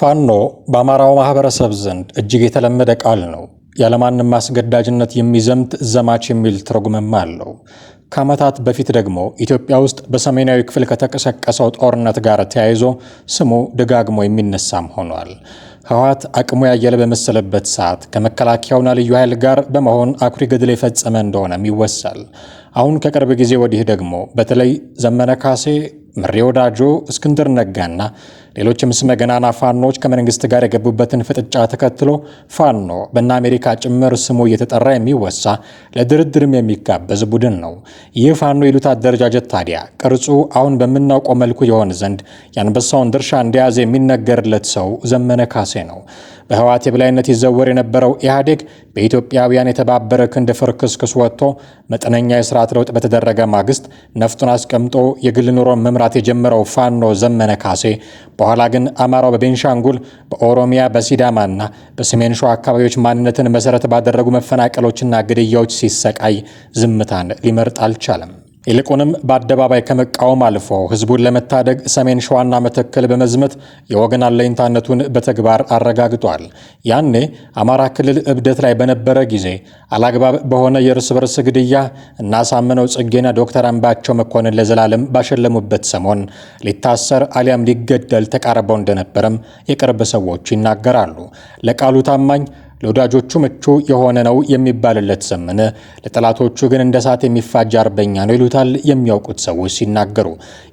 ፋኖ በአማራው ማህበረሰብ ዘንድ እጅግ የተለመደ ቃል ነው። ያለማንም ማስገዳጅነት የሚዘምት ዘማች የሚል ትርጉምም አለው። ከዓመታት በፊት ደግሞ ኢትዮጵያ ውስጥ በሰሜናዊ ክፍል ከተቀሰቀሰው ጦርነት ጋር ተያይዞ ስሙ ደጋግሞ የሚነሳም ሆኗል። ህወሓት አቅሙ ያየለ በመሰለበት ሰዓት ከመከላከያውና ልዩ ኃይል ጋር በመሆን አኩሪ ገድል የፈጸመ እንደሆነም ይወሳል። አሁን ከቅርብ ጊዜ ወዲህ ደግሞ በተለይ ዘመነ ካሴ፣ ምሬ ወዳጆ፣ እስክንድር ነጋና ሌሎችም ስመ ገናና ፋኖች ከመንግስት ጋር የገቡበትን ፍጥጫ ተከትሎ ፋኖ በእነ አሜሪካ ጭምር ስሙ እየተጠራ የሚወሳ ለድርድርም የሚጋበዝ ቡድን ነው። ይህ ፋኖ ይሉት አደረጃጀት ታዲያ ቅርጹ አሁን በምናውቀው መልኩ የሆን ዘንድ የአንበሳውን ድርሻ እንደያዘ የሚነገርለት ሰው ዘመነ ካሴ ነው። በህወሓት የበላይነት ይዘወር የነበረው ኢህአዴግ በኢትዮጵያውያን የተባበረ ክንድ ፍርክስክስ ወጥቶ መጠነኛ የስርዓት ለውጥ በተደረገ ማግስት ነፍጡን አስቀምጦ የግል ኑሮን መምራት የጀመረው ፋኖ ዘመነ ካሴ በኋላ ግን አማራው በቤንሻንጉል፣ በኦሮሚያ፣ በሲዳማና በሰሜን ሸዋ አካባቢዎች ማንነትን መሰረት ባደረጉ መፈናቀሎችና ግድያዎች ሲሰቃይ ዝምታን ሊመርጥ አልቻለም። ይልቁንም በአደባባይ ከመቃወም አልፎ ህዝቡን ለመታደግ ሰሜን ሸዋና መተከል በመዝመት የወገን አለኝታነቱን በተግባር አረጋግጧል። ያኔ አማራ ክልል እብደት ላይ በነበረ ጊዜ አላግባብ በሆነ የእርስ በርስ ግድያ እናሳምነው ጽጌና ዶክተር አምባቸው መኮንን ለዘላለም ባሸለሙበት ሰሞን ሊታሰር አሊያም ሊገደል ተቃርበው እንደነበረም የቅርብ ሰዎች ይናገራሉ። ለቃሉ ታማኝ ለወዳጆቹ ምቹ የሆነ ነው የሚባልለት ዘመነ ለጠላቶቹ ግን እንደ እሳት የሚፋጅ አርበኛ ነው ይሉታል የሚያውቁት ሰዎች ሲናገሩ።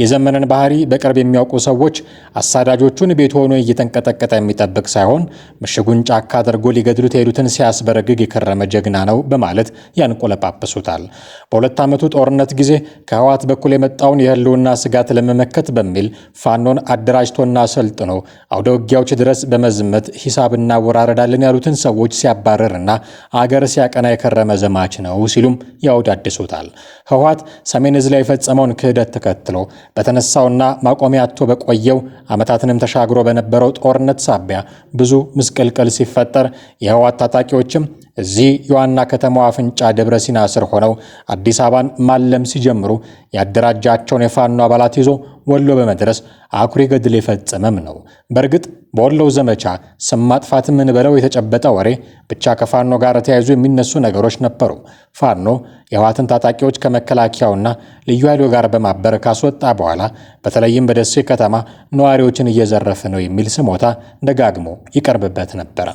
የዘመነን ባህሪ በቅርብ የሚያውቁ ሰዎች አሳዳጆቹን ቤት ሆኖ እየተንቀጠቀጠ የሚጠብቅ ሳይሆን ምሽጉን ጫካ አድርጎ ሊገድሉት የሄዱትን ሲያስበረግግ የከረመ ጀግና ነው በማለት ያንቆለጳጵሱታል። በሁለት ዓመቱ ጦርነት ጊዜ ከህወሓት በኩል የመጣውን የህልውና ስጋት ለመመከት በሚል ፋኖን አደራጅቶና ሰልጥኖ አውደ ውጊያዎች ድረስ በመዝመት ሂሳብ እናወራረዳለን ያሉትን ሰዎች ሲያባረርና አገር ሲያቀና የከረመ ዘማች ነው ሲሉም ያወዳድሱታል። ህወሓት ሰሜን ዕዝ ላይ የፈጸመውን ክህደት ተከትሎ በተነሳውና ማቆሚያ አጥቶ በቆየው ዓመታትንም ተሻግሮ በነበረው ጦርነት ሳቢያ ብዙ ምስቅልቅል ሲፈጠር የህወሓት ታጣቂዎችም እዚህ የዋና ከተማዋ አፍንጫ ደብረ ሲና ስር ሆነው አዲስ አበባን ማለም ሲጀምሩ ያደራጃቸውን የፋኖ አባላት ይዞ ወሎ በመድረስ አኩሪ ገድል የፈጸመም ነው። በእርግጥ በወሎው ዘመቻ ስም ማጥፋት ምን በለው የተጨበጠ ወሬ ብቻ ከፋኖ ጋር ተያይዞ የሚነሱ ነገሮች ነበሩ። ፋኖ የህወሓትን ታጣቂዎች ከመከላከያውና ልዩ ኃይሉ ጋር በማበር ካስወጣ በኋላ በተለይም በደሴ ከተማ ነዋሪዎችን እየዘረፈ ነው የሚል ስሞታ ደጋግሞ ይቀርብበት ነበረ።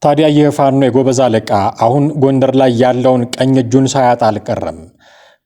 ታዲያ ይህ ፋኖ የጎበዝ አለቃ አሁን ጎንደር ላይ ያለውን ቀኝ እጁን ሳያጣ አልቀረም።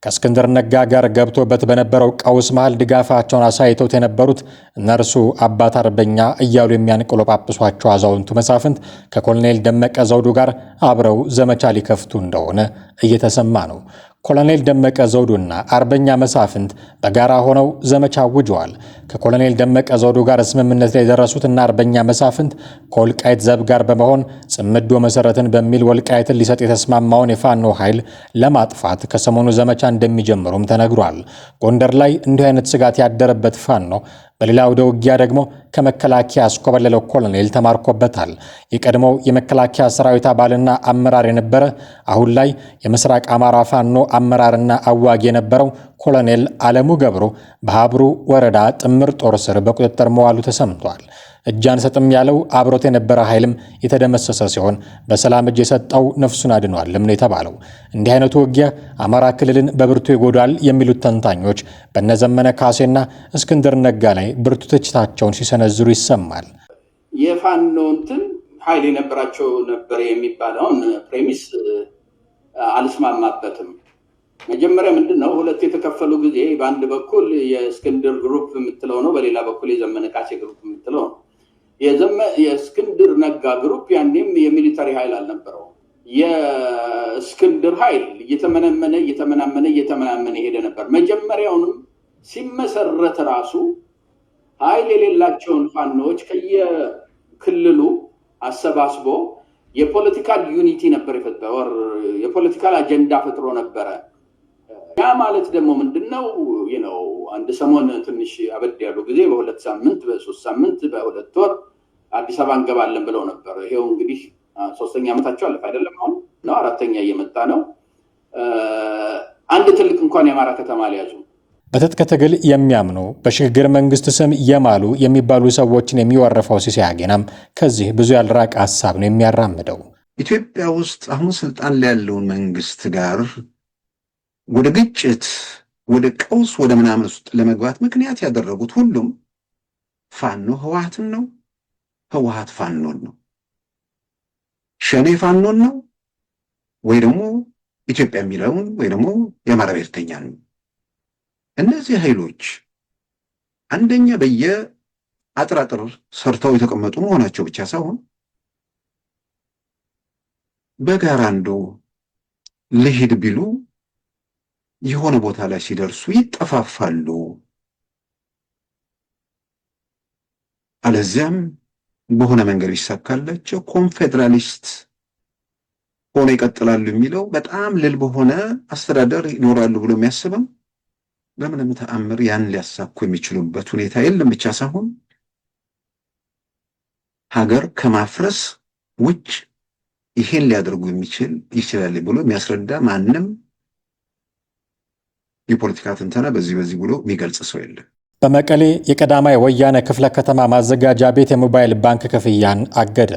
ከእስክንድር ነጋ ጋር ገብቶበት በነበረው ቀውስ መሃል ድጋፋቸውን አሳይተውት የነበሩት እነርሱ አባት አርበኛ እያሉ የሚያንቆለጳጵሷቸው አዛውንቱ መሳፍንት ከኮሎኔል ደመቀ ዘውዱ ጋር አብረው ዘመቻ ሊከፍቱ እንደሆነ እየተሰማ ነው። ኮሎኔል ደመቀ ዘውዱና አርበኛ መሳፍንት በጋራ ሆነው ዘመቻ አውጀዋል። ከኮሎኔል ደመቀ ዘውዱ ጋር ስምምነት ላይ የደረሱትና አርበኛ መሳፍንት ከወልቃይት ዘብ ጋር በመሆን ጽምዶ መሰረትን በሚል ወልቃይትን ሊሰጥ የተስማማውን የፋኖ ኃይል ለማጥፋት ከሰሞኑ ዘመቻ እንደሚጀምሩም ተነግሯል። ጎንደር ላይ እንዲህ አይነት ስጋት ያደረበት ፋኖ በሌላ ወደ ውጊያ ደግሞ ከመከላከያ ያስኮበለለው ኮሎኔል ተማርኮበታል። የቀድሞው የመከላከያ ሰራዊት አባልና አመራር የነበረ አሁን ላይ የምስራቅ አማራ ፋኖ አመራርና አዋጊ የነበረው ኮሎኔል አለሙ ገብሩ በሀብሩ ወረዳ ጥምር ጦር ስር በቁጥጥር መዋሉ ተሰምቷል። እጅ አንሰጥም ያለው አብሮት የነበረ ኃይልም የተደመሰሰ ሲሆን በሰላም እጅ የሰጠው ነፍሱን አድኗልም ነው የተባለው። እንዲህ አይነቱ ውጊያ አማራ ክልልን በብርቱ ይጎዳል የሚሉት ተንታኞች በነዘመነ ካሴና እስክንድር ነጋ ላይ ብርቱ ትችታቸውን ሲሰነዝሩ ይሰማል። የፋኖ እንትን ኃይል የነበራቸው ነበር የሚባለውን ፕሬሚስ አልስማማበትም። መጀመሪያ ምንድነው ሁለት የተከፈሉ ጊዜ በአንድ በኩል የእስክንድር ግሩፕ የምትለው ነው፣ በሌላ በኩል የዘመነ ካሴ ግሩፕ የምትለው ነው። የእስክንድር ነጋ ግሩፕ ያኔም የሚሊተሪ ኃይል አልነበረው። የእስክንድር ኃይል እየተመናመነ ሄደ ነበር። መጀመሪያውንም ሲመሰረት ራሱ ኃይል የሌላቸውን ፋኖች ከየክልሉ አሰባስቦ የፖለቲካል ዩኒቲ ነበር የፈጠረው፣ የፖለቲካል አጀንዳ ፈጥሮ ነበረ። ያ ማለት ደግሞ ምንድነው አንድ ሰሞን ትንሽ አበድ ያሉ ጊዜ በሁለት ሳምንት፣ በሶስት ሳምንት፣ በሁለት ወር አዲስ አበባ እንገባለን ብለው ነበር። ይሄው እንግዲህ ሶስተኛ ዓመታቸው አለፈ አይደለም? አሁን አራተኛ እየመጣ ነው። አንድ ትልቅ እንኳን የአማራ ከተማ አልያዙም። በትጥቅ ትግል የሚያምኑ በሽግግር መንግስት ስም የማሉ የሚባሉ ሰዎችን የሚወረፈው ሲሳይ አጌናም ከዚህ ብዙ ያልራቀ ሀሳብ ነው የሚያራምደው። ኢትዮጵያ ውስጥ አሁን ስልጣን ላይ ያለውን መንግስት ጋር ወደ ግጭት፣ ወደ ቀውስ፣ ወደ ምናምን ውስጥ ለመግባት ምክንያት ያደረጉት ሁሉም ፋኖ ህወሓትን ነው፣ ህወሓት ፋኖን ነው፣ ሸኔ ፋኖን ነው፣ ወይ ደግሞ ኢትዮጵያ የሚለውን ወይ ደግሞ የአማራ ብሔርተኛ ነው። እነዚህ ኃይሎች አንደኛ በየአጥራጥር ሰርተው የተቀመጡ መሆናቸው ብቻ ሳይሆን በጋራ እንደው ልሂድ ቢሉ የሆነ ቦታ ላይ ሲደርሱ ይጠፋፋሉ። አለዚያም በሆነ መንገድ ይሳካላቸው ኮንፌዴራሊስት ሆነ ይቀጥላሉ የሚለው በጣም ልል በሆነ አስተዳደር ይኖራሉ ብሎ የሚያስበው በምንም ተአምር ያን ሊያሳኩ የሚችሉበት ሁኔታ የለም ብቻ ሳይሆን ሀገር ከማፍረስ ውጭ ይሄን ሊያደርጉ ይችላል ብሎ የሚያስረዳ ማንም የፖለቲካ ትንተና በዚህ ብሎ የሚገልጽ ሰው የለም። በመቀሌ የቀዳማይ ወያነ ክፍለ ከተማ ማዘጋጃ ቤት የሞባይል ባንክ ክፍያን አገደ።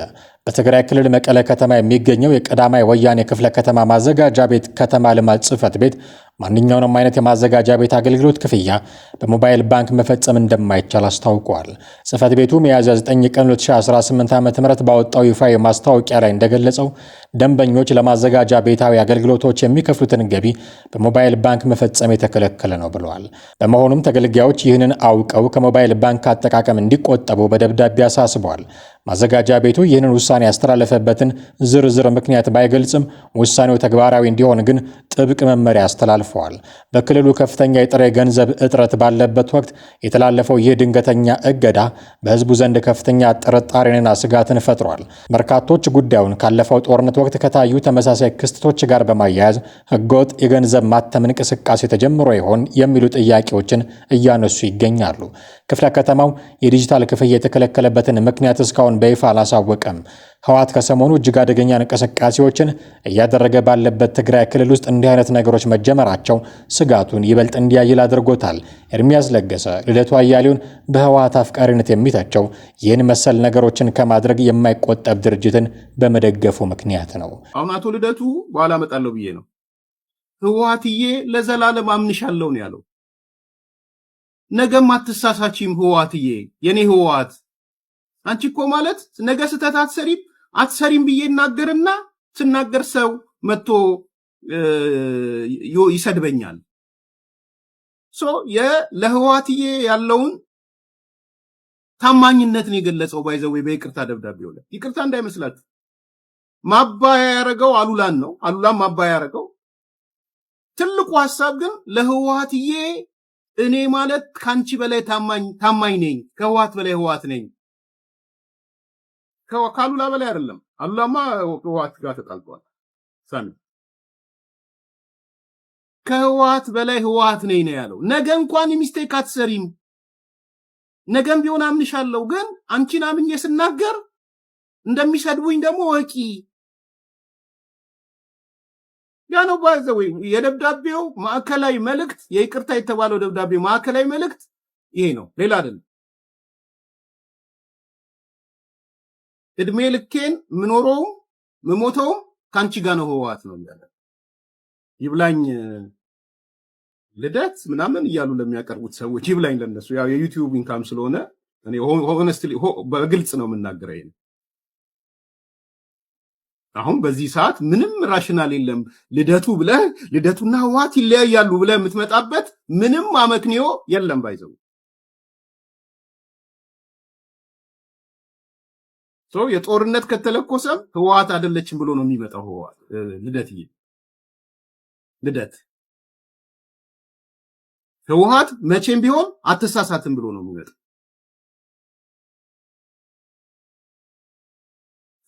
በትግራይ ክልል መቀለ ከተማ የሚገኘው የቀዳማይ ወያኔ ክፍለ ከተማ ማዘጋጃ ቤት ከተማ ልማት ጽሕፈት ቤት ማንኛውንም አይነት የማዘጋጃ ቤት አገልግሎት ክፍያ በሞባይል ባንክ መፈጸም እንደማይቻል አስታውቋል። ጽሕፈት ቤቱ ሚያዝያ 9 ቀን 2018 ዓ.ም ባወጣው ይፋዊ ማስታወቂያ ላይ እንደገለጸው ደንበኞች ለማዘጋጃ ቤታዊ አገልግሎቶች የሚከፍሉትን ገቢ በሞባይል ባንክ መፈጸም የተከለከለ ነው ብለዋል። በመሆኑም ተገልጋዮች ይህንን አውቀው ከሞባይል ባንክ አጠቃቀም እንዲቆጠቡ በደብዳቤ አሳስበዋል። ማዘጋጃ ቤቱ ይህንን ውሳኔ ያስተላለፈበትን ዝርዝር ምክንያት ባይገልጽም ውሳኔው ተግባራዊ እንዲሆን ግን ጥብቅ መመሪያ አስተላልፈዋል። በክልሉ ከፍተኛ የጥሬ ገንዘብ እጥረት ባለበት ወቅት የተላለፈው ይህ ድንገተኛ እገዳ በሕዝቡ ዘንድ ከፍተኛ ጥርጣሬንና ስጋትን ፈጥሯል። በርካቶች ጉዳዩን ካለፈው ጦርነት ወቅት ከታዩ ተመሳሳይ ክስተቶች ጋር በማያያዝ ሕገወጥ የገንዘብ ማተም እንቅስቃሴ ተጀምሮ ይሆን የሚሉ ጥያቄዎችን እያነሱ ይገኛሉ። ክፍለ ከተማው የዲጂታል ክፍያ የተከለከለበትን ምክንያት እስካሁን በይፋ አላሳወቀም። ህወሓት ከሰሞኑ እጅግ አደገኛ እንቅስቃሴዎችን እያደረገ ባለበት ትግራይ ክልል ውስጥ እንዲህ አይነት ነገሮች መጀመራቸው ስጋቱን ይበልጥ እንዲያይል አድርጎታል። ኤርሚያስ ለገሰ ልደቱ አያሌውን በህወሓት አፍቃሪነት የሚተቸው ይህን መሰል ነገሮችን ከማድረግ የማይቆጠብ ድርጅትን በመደገፉ ምክንያት ነው። አሁን አቶ ልደቱ በኋላ እመጣለሁ ብዬ ነው። ህወሓትዬ ለዘላለም አምንሻለሁ ነው ያለው። ነገም አትሳሳቺም ህወሓትዬ፣ የኔ ህወሓት አንቺ እኮ ማለት ነገ ስህተት አትሰሪም ብዬ እናገርና ስናገር ሰው መጥቶ ይሰድበኛል። ለህወሓትዬ ያለውን ታማኝነትን የገለጸው ባይዘው በይቅርታ ደብዳቤው ላይ ይቅርታ እንዳይመስላችሁ ማባያ ያረገው አሉላን ነው። አሉላን ማባያ ያረገው ትልቁ ሐሳብ ግን ለህወሓትዬ እኔ ማለት ካንቺ በላይ ታማኝ ነኝ፣ ከህወሓት በላይ ህወሓት ነኝ። ከአሉላ በላይ አይደለም። አሉላማ ከህወሓት ጋር ተጣልቷል። ከህወሓት በላይ ህወሓት ነኝ ነው ያለው። ነገ እንኳን ሚስቴክ አትሰሪም፣ ነገም ቢሆን አምንሻለሁ፣ ግን አንቺን አምኜ ስናገር እንደሚሰድቡኝ ደግሞ ወቂ። ያ ነው ባይዘው የደብዳቤው ማዕከላዊ መልእክት፣ የይቅርታ የተባለው ደብዳቤ ማዕከላዊ መልእክት ይሄ ነው፣ ሌላ አይደለም። እድሜ ልኬን ምኖረውም ምሞተውም ካንቺ ጋር ነው ህወሓት ነው ያለ። ይብላኝ ልደት ምናምን እያሉ ለሚያቀርቡት ሰዎች ይብላኝ ለነሱ። ያው የዩቲዩብ ኢንካም ስለሆነ እኔ ሆነስትሊ በግልጽ ነው የምናገረው። ይሄን አሁን በዚህ ሰዓት ምንም ራሽናል የለም። ልደቱና ህወሓት ይለያያሉ ብለህ የምትመጣበት ምንም አመክንዮ የለም። ባይዘው የጦርነት ከተለኮሰም ህወሓት አይደለችም ብሎ ነው የሚመጣው። ህወሓት ልደት ህወሓት መቼም ቢሆን አትሳሳትም ብሎ ነው የሚመጣው።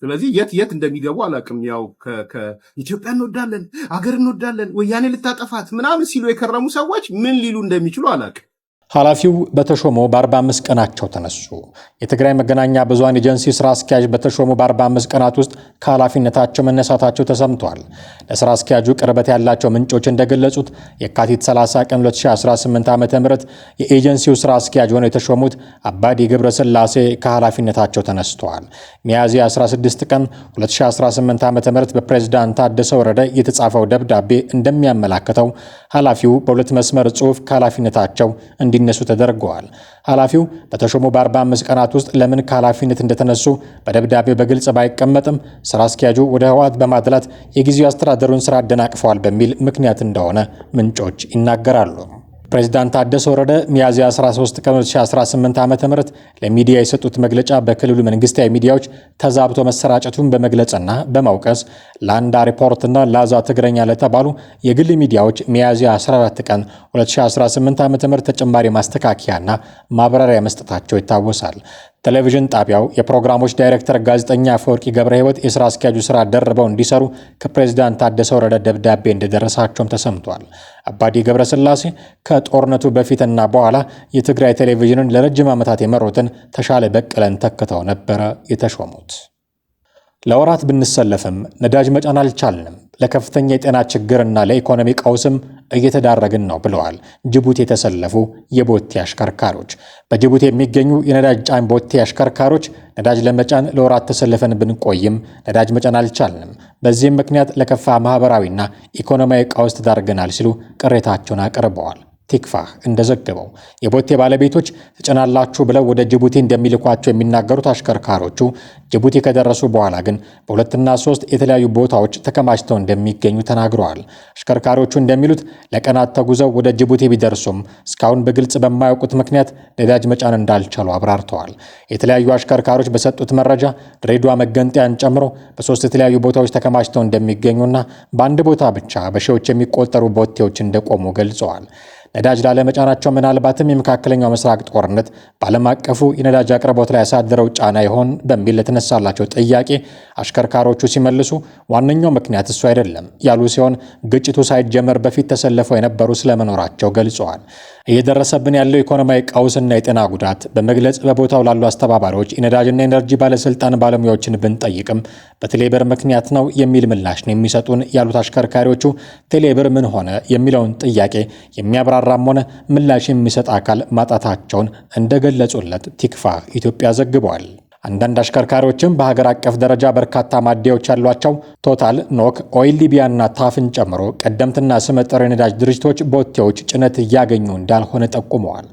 ስለዚህ የት እንደሚገቡ አላውቅም። ያው ከኢትዮጵያ እንወዳለን፣ አገር እንወዳለን፣ ወያኔ ልታጠፋት ምናምን ሲሉ የከረሙ ሰዎች ምን ሊሉ እንደሚችሉ አላውቅም። ኃላፊው በተሾሙ በ45 ቀናቸው ተነሱ። የትግራይ መገናኛ ብዙሃን ኤጀንሲ ስራ አስኪያጅ በተሾሙ በ45 ቀናት ውስጥ ከኃላፊነታቸው መነሳታቸው ተሰምቷል። ለስራ አስኪያጁ ቅርበት ያላቸው ምንጮች እንደገለጹት የካቲት 30 ቀን 2018 ዓ.ም የኤጀንሲው ስራ አስኪያጅ ሆነው የተሾሙት አባዲ ገብረስላሴ ከኃላፊነታቸው ተነስተዋል። ሚያዝያ 16 ቀን 2018 ዓ.ም በፕሬዝዳንት ታደሰ ወረደ የተጻፈው ደብዳቤ እንደሚያመላክተው ኃላፊው በሁለት መስመር ጽሑፍ ከኃላፊነታቸው እንዲነሱ ተደርገዋል። ኃላፊው በተሾሙ በ45 ቀናት ውስጥ ለምን ከኃላፊነት እንደተነሱ በደብዳቤው በግልጽ ባይቀመጥም ስራ አስኪያጁ ወደ ህወሓት በማድላት የጊዜው አስተዳደሩን ስራ አደናቅፈዋል በሚል ምክንያት እንደሆነ ምንጮች ይናገራሉ። ፕሬዝዳንት ታደሰ ወረደ ሚያዝያ 13 ቀን 2018 ዓ.ም ለሚዲያ የሰጡት መግለጫ በክልሉ መንግስታዊ ሚዲያዎች ተዛብቶ መሰራጨቱን በመግለጽና በማውቀስ ላንዳ ሪፖርትና ላዛ ትግረኛ ለተባሉ የግል ሚዲያዎች ሚያዝያ 14 ቀን 2018 ዓ.ም ተጨማሪ ማስተካከያና ማብራሪያ መስጠታቸው ይታወሳል። ቴሌቪዥን ጣቢያው የፕሮግራሞች ዳይሬክተር ጋዜጠኛ አፈወርቂ ገብረ ሕይወት የስራ አስኪያጁ ስራ ደርበው እንዲሰሩ ከፕሬዝዳንት ታደሰ ወረደ ደብዳቤ እንደደረሳቸውም ተሰምቷል። አባዲ ገብረስላሴ ከጦርነቱ በፊትና በኋላ የትግራይ ቴሌቪዥንን ለረጅም ዓመታት የመሩትን ተሻለ በቀለን ተክተው ነበረ የተሾሙት። ለወራት ብንሰለፍም ነዳጅ መጫን አልቻልንም፣ ለከፍተኛ የጤና ችግርና ለኢኮኖሚ ቀውስም እየተዳረግን ነው ብለዋል ጅቡቲ የተሰለፉ የቦቴ አሽከርካሪዎች። በጅቡቲ የሚገኙ የነዳጅ ጫኝ ቦቴ አሽከርካሪዎች ነዳጅ ለመጫን ለወራት ተሰልፈን ብንቆይም ነዳጅ መጫን አልቻልንም፣ በዚህም ምክንያት ለከፋ ማህበራዊና ኢኮኖሚያዊ ቀውስ ተዳርገናል ሲሉ ቅሬታቸውን አቅርበዋል። ቲክፋህ እንደዘገበው የቦቴ ባለቤቶች ትጭናላችሁ ብለው ወደ ጅቡቲ እንደሚልኳቸው የሚናገሩት አሽከርካሪዎቹ ጅቡቲ ከደረሱ በኋላ ግን በሁለትና ሶስት የተለያዩ ቦታዎች ተከማችተው እንደሚገኙ ተናግረዋል። አሽከርካሪዎቹ እንደሚሉት ለቀናት ተጉዘው ወደ ጅቡቲ ቢደርሱም እስካሁን በግልጽ በማያውቁት ምክንያት ነዳጅ መጫን እንዳልቻሉ አብራርተዋል። የተለያዩ አሽከርካሪዎች በሰጡት መረጃ ድሬዳዋ መገንጠያን ጨምሮ በሶስት የተለያዩ ቦታዎች ተከማችተው እንደሚገኙና በአንድ ቦታ ብቻ በሺዎች የሚቆጠሩ ቦቴዎች እንደቆሙ ገልጸዋል። ነዳጅ ላለመጫናቸው ምናልባትም የመካከለኛው ምስራቅ ጦርነት በዓለም አቀፉ የነዳጅ አቅርቦት ላይ ያሳደረው ጫና ይሆን በሚል ለተነሳላቸው ጥያቄ አሽከርካሪዎቹ ሲመልሱ ዋነኛው ምክንያት እሱ አይደለም ያሉ ሲሆን ግጭቱ ሳይጀመር በፊት ተሰልፈው የነበሩ ስለመኖራቸው ገልጸዋል። እየደረሰብን ያለው ኢኮኖሚያዊ ቀውስና የጤና ጉዳት በመግለጽ በቦታው ላሉ አስተባባሪዎች የነዳጅና ኤነርጂ ባለስልጣን ባለሙያዎችን ብንጠይቅም በቴሌብር ምክንያት ነው የሚል ምላሽ ነው የሚሰጡን ያሉት አሽከርካሪዎቹ ቴሌብር ምን ሆነ የሚለውን ጥያቄ የሚያብራራም ሆነ ምላሽ የሚሰጥ አካል ማጣታቸውን እንደገለጹለት ቲክፋህ ኢትዮጵያ ዘግቧል። አንዳንድ አሽከርካሪዎችም በሀገር አቀፍ ደረጃ በርካታ ማደያዎች ያሏቸው ቶታል፣ ኖክ፣ ኦይል ሊቢያና ታፍን ጨምሮ ቀደምትና ስመጥር የነዳጅ ድርጅቶች ቦቴዎች ጭነት እያገኙ እንዳልሆነ ጠቁመዋል።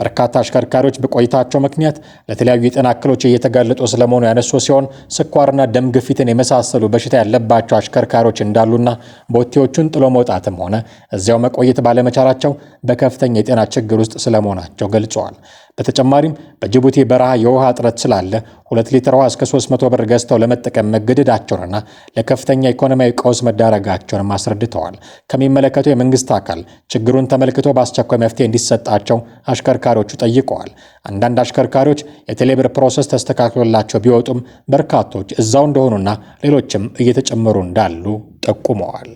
በርካታ አሽከርካሪዎች በቆይታቸው ምክንያት ለተለያዩ የጤና እክሎች እየተጋለጡ ስለመሆኑ ያነሱ ሲሆን ስኳርና ደም ግፊትን የመሳሰሉ በሽታ ያለባቸው አሽከርካሪዎች እንዳሉና ቦቴዎቹን ጥሎ መውጣትም ሆነ እዚያው መቆየት ባለመቻላቸው በከፍተኛ የጤና ችግር ውስጥ ስለመሆናቸው ገልጸዋል። በተጨማሪም በጅቡቲ በረሃ የውሃ እጥረት ስላለ 2 ሊትር ውሃ እስከ 300 ብር ገዝተው ለመጠቀም መገደዳቸውንና ለከፍተኛ ኢኮኖሚያዊ ቀውስ መዳረጋቸውን አስረድተዋል። ከሚመለከተው የመንግስት አካል ችግሩን ተመልክቶ በአስቸኳይ መፍትሄ እንዲሰጣቸው አሽከርካሪዎቹ ጠይቀዋል። አንዳንድ አሽከርካሪዎች የቴሌብር ፕሮሰስ ተስተካክሎላቸው ቢወጡም በርካቶች እዛው እንደሆኑና ሌሎችም እየተጨመሩ እንዳሉ ጠቁመዋል።